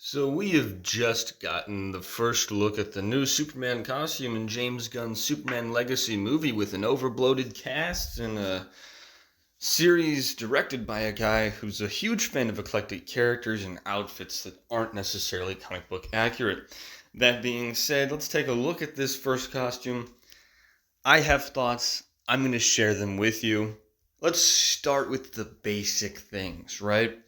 So we have just gotten the first look at the new Superman costume in James Gunn's Superman Legacy movie with an overbloated cast and a series directed by a guy who's a huge fan of eclectic characters and outfits that aren't necessarily comic book accurate. That being said, let's take a look at this first costume. I have thoughts. I'm going to share them with you. Let's start with the basic things, right?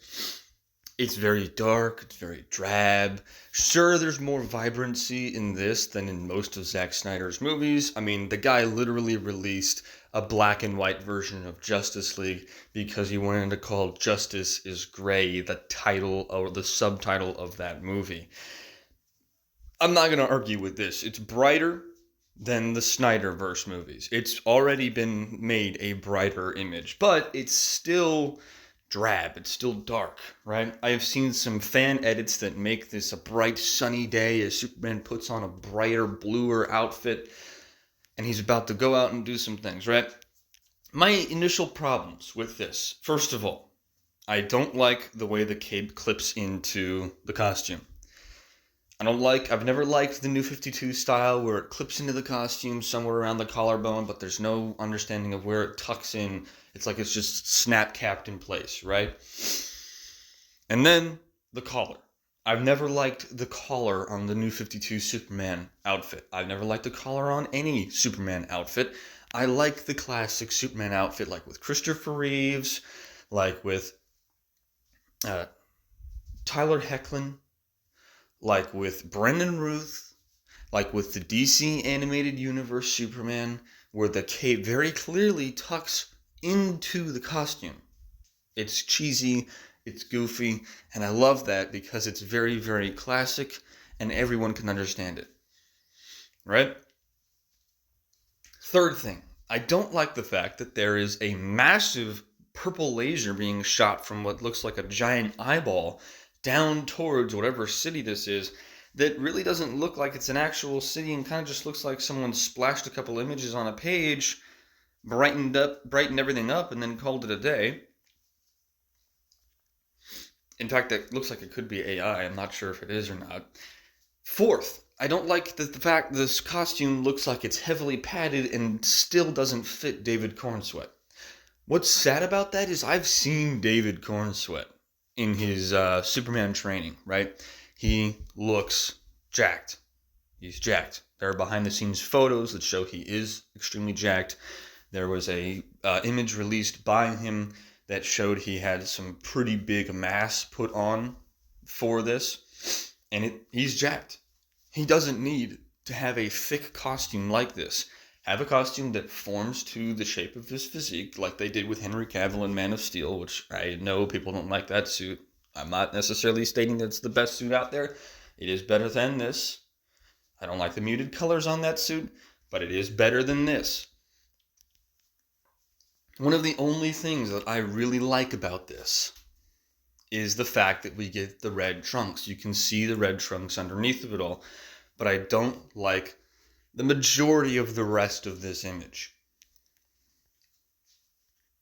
It's very dark, it's very drab. Sure, there's more vibrancy in this than in most of Zack Snyder's movies. I mean, the guy literally released a black and white version of Justice League because he wanted to call Justice is Gray the title or the subtitle of that movie. I'm not going to argue with this. It's brighter than the Snyderverse movies. It's already been made a brighter image, but it's still drab. It's still dark, right? I have seen some fan edits that make this a bright sunny day as Superman puts on a brighter, bluer outfit and he's about to go out and do some things, right? My initial problems with this, first of all, I don't like the way the cape clips into the costume. I've never liked the New 52 style where it clips into the costume somewhere around the collarbone, but there's no understanding of where it tucks in. It's like it's just snap capped in place, right? And then the collar. I've never liked the collar on the New 52 Superman outfit. I've never liked the collar on any Superman outfit. I like the classic Superman outfit, like with Christopher Reeves, like with Tyler Hoechlin, like with Brendan Ruth, like with the DC Animated Universe Superman, where the cape very clearly tucks into the costume. It's cheesy, it's goofy, and I love that because it's very, very classic and everyone can understand it. Right? Third thing, I don't like the fact that there is a massive purple laser being shot from what looks like a giant eyeball down towards whatever city this is that really doesn't look like it's an actual city and kind of just looks like someone splashed a couple images on a page, brightened everything up, and then called it a day. In fact, it looks like it could be AI. I'm not sure if it is or not. Fourth, I don't like the fact this costume looks like it's heavily padded and still doesn't fit David Cornsweet. What's sad about that is I've seen David Cornsweet in his Superman training, right? He looks jacked. He's jacked. There are behind the scenes photos that show he is extremely jacked. There was a image released by him that showed he had some pretty big mass put on for this, and he's jacked. He doesn't need to have a thick costume like this. Have a costume that forms to the shape of his physique, like they did with Henry Cavill in Man of Steel, which I know people don't like that suit. I'm not necessarily stating that it's the best suit out there. It is better than this. I don't like the muted colors on that suit, but it is better than this. One of the only things that I really like about this is the fact that we get the red trunks. You can see the red trunks underneath of it all, but I don't like the majority of the rest of this image.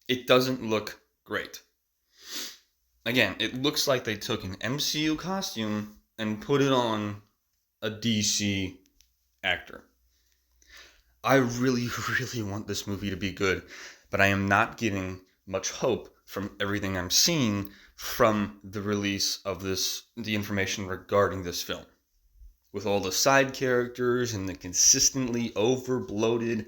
It doesn't look great. Again, it looks like they took an MCU costume and put it on a DC actor. I really, really want this movie to be good, but I am not getting much hope from everything I'm seeing from the release of the information regarding this film. With all the side characters and the consistently over-bloated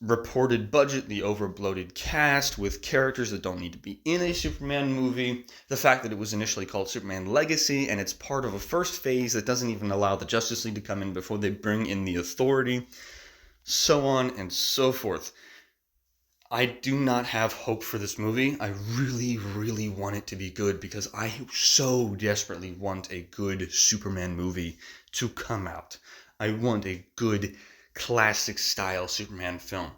reported budget, the over-bloated cast with characters that don't need to be in a Superman movie, the fact that it was initially called Superman Legacy and it's part of a first phase that doesn't even allow the Justice League to come in before they bring in the Authority, so on and so forth. I do not have hope for this movie. I really, really want it to be good because I so desperately want a good Superman movie to come out. I want a good classic style Superman film.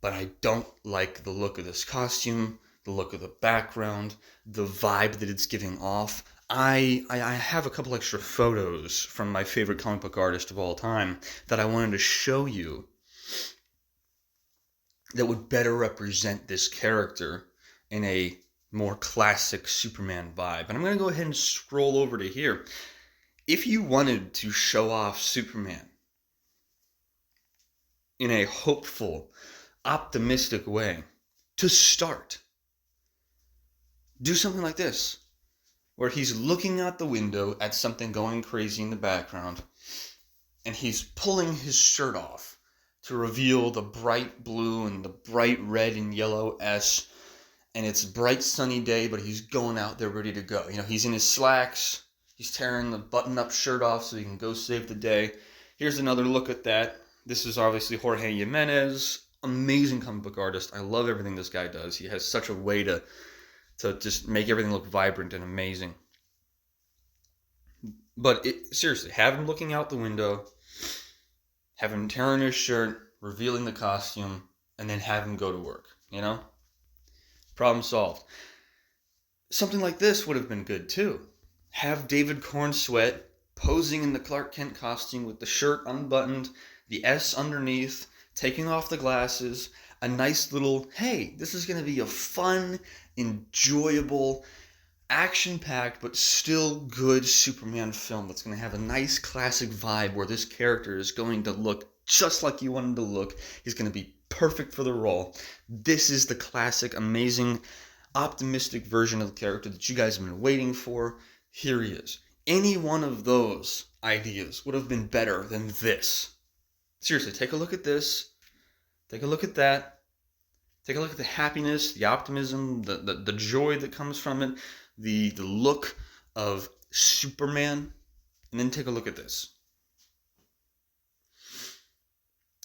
But I don't like the look of this costume, the look of the background, the vibe that it's giving off. I have a couple extra photos from my favorite comic book artist of all time that I wanted to show you that would better represent this character in a more classic Superman vibe. And I'm going to go ahead and scroll over to here. If you wanted to show off Superman in a hopeful, optimistic way, to start, do something like this, where he's looking out the window at something going crazy in the background, and he's pulling his shirt off to reveal the bright blue and the bright red and yellow S, and it's a bright sunny day, but he's going out there ready to go. You know, he's in his slacks, he's tearing the button-up shirt off so he can go save the day. Here's another look at that. This is obviously Jorge Jimenez, amazing comic book artist. I love everything this guy does. He has such a way to just make everything look vibrant and amazing. But seriously, have him looking out the window, have him tearing his shirt, revealing the costume, and then have him go to work, you know? Problem solved. Something like this would have been good too. Have David Cornsweet posing in the Clark Kent costume with the shirt unbuttoned, the S underneath, taking off the glasses, a nice little, hey, this is going to be a fun, enjoyable, action-packed, but still good Superman film that's going to have a nice classic vibe where this character is going to look just like you want him to look. He's going to be perfect for the role. This is the classic, amazing, optimistic version of the character that you guys have been waiting for. Here he is. Any one of those ideas would have been better than this. Seriously, take a look at this. Take a look at that. Take a look at the happiness, the optimism, the joy that comes from it, the look of Superman. And then take a look at this.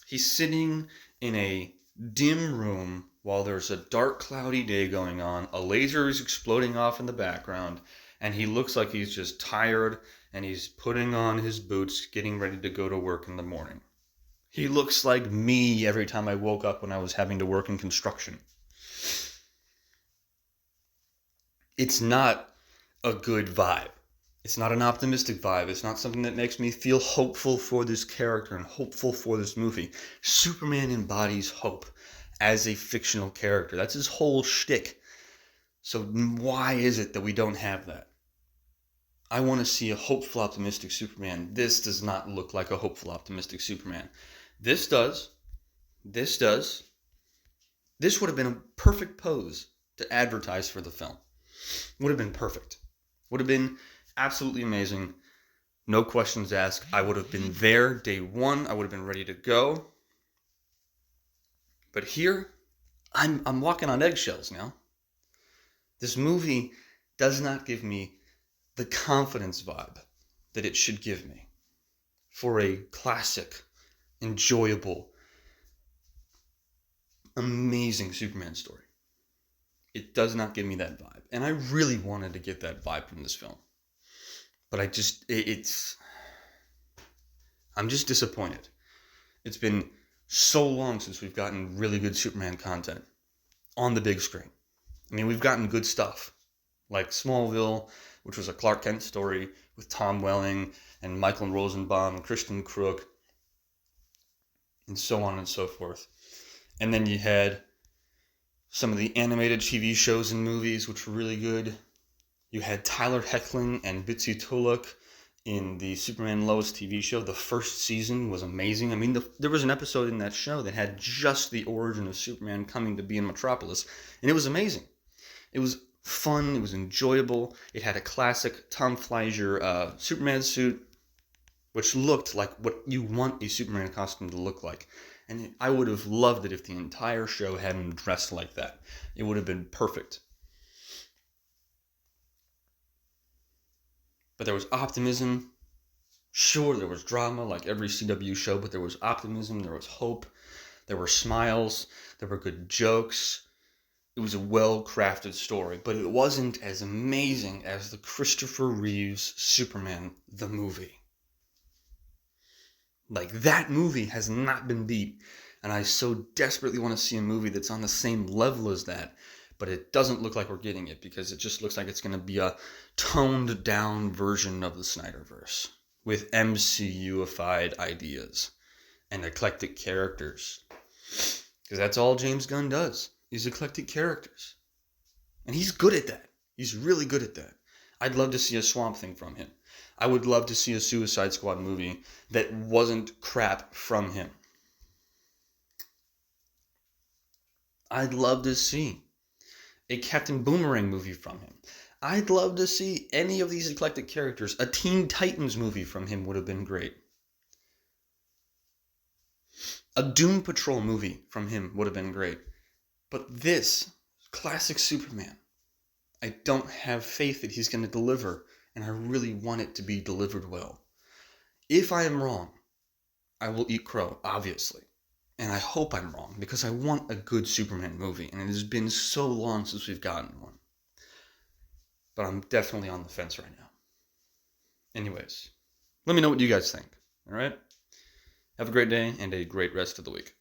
He's sitting in a dim room while there's a dark, cloudy day going on. A laser is exploding off in the background. And he looks like he's just tired, and he's putting on his boots, getting ready to go to work in the morning. He looks like me every time I woke up when I was having to work in construction. It's not a good vibe. It's not an optimistic vibe. It's not something that makes me feel hopeful for this character and hopeful for this movie. Superman embodies hope as a fictional character. That's his whole shtick. So why is it that we don't have that? I want to see a hopeful, optimistic Superman. This does not look like a hopeful, optimistic Superman. This does. This does. This would have been a perfect pose to advertise for the film. Would have been perfect. Would have been absolutely amazing. No questions asked. I would have been there day one. I would have been ready to go. But here, I'm walking on eggshells now. This movie does not give me the confidence vibe that it should give me for a classic, enjoyable, amazing Superman story. It does not give me that vibe. And I really wanted to get that vibe from this film. But I'm just disappointed. It's been so long since we've gotten really good Superman content on the big screen. I mean, we've gotten good stuff, like Smallville, which was a Clark Kent story with Tom Welling and Michael Rosenbaum and Christian Crook, and so on and so forth. And then you had some of the animated TV shows and movies, which were really good. You had Tyler Hoechlin and Bitsy Tulloch in the Superman Lois TV show. The first season was amazing. I mean, there was an episode in that show that had just the origin of Superman coming to be in Metropolis, and it was amazing. It was fun. It was enjoyable. It had a classic Tom Fleischer Superman suit, which looked like what you want a Superman costume to look like. And I would have loved it if the entire show had him dressed like that. It would have been perfect. But there was optimism. Sure, there was drama like every CW show, but there was optimism, there was hope, there were smiles, there were good jokes. It was a well-crafted story, but it wasn't as amazing as the Christopher Reeves Superman, the movie. Like, that movie has not been beat, and I so desperately want to see a movie that's on the same level as that, but it doesn't look like we're getting it, because it just looks like it's going to be a toned-down version of the Snyderverse, with MCU-ified ideas and eclectic characters. Because that's all James Gunn does, is eclectic characters. And he's good at that. He's really good at that. I'd love to see a Swamp Thing from him. I would love to see a Suicide Squad movie that wasn't crap from him. I'd love to see a Captain Boomerang movie from him. I'd love to see any of these eclectic characters. A Teen Titans movie from him would have been great. A Doom Patrol movie from him would have been great. But this classic Superman, I don't have faith that he's going to deliver, and I really want it to be delivered well. If I am wrong, I will eat crow, obviously. And I hope I'm wrong, because I want a good Superman movie, and it has been so long since we've gotten one. But I'm definitely on the fence right now. Anyways, let me know what you guys think, all right? Have a great day and a great rest of the week.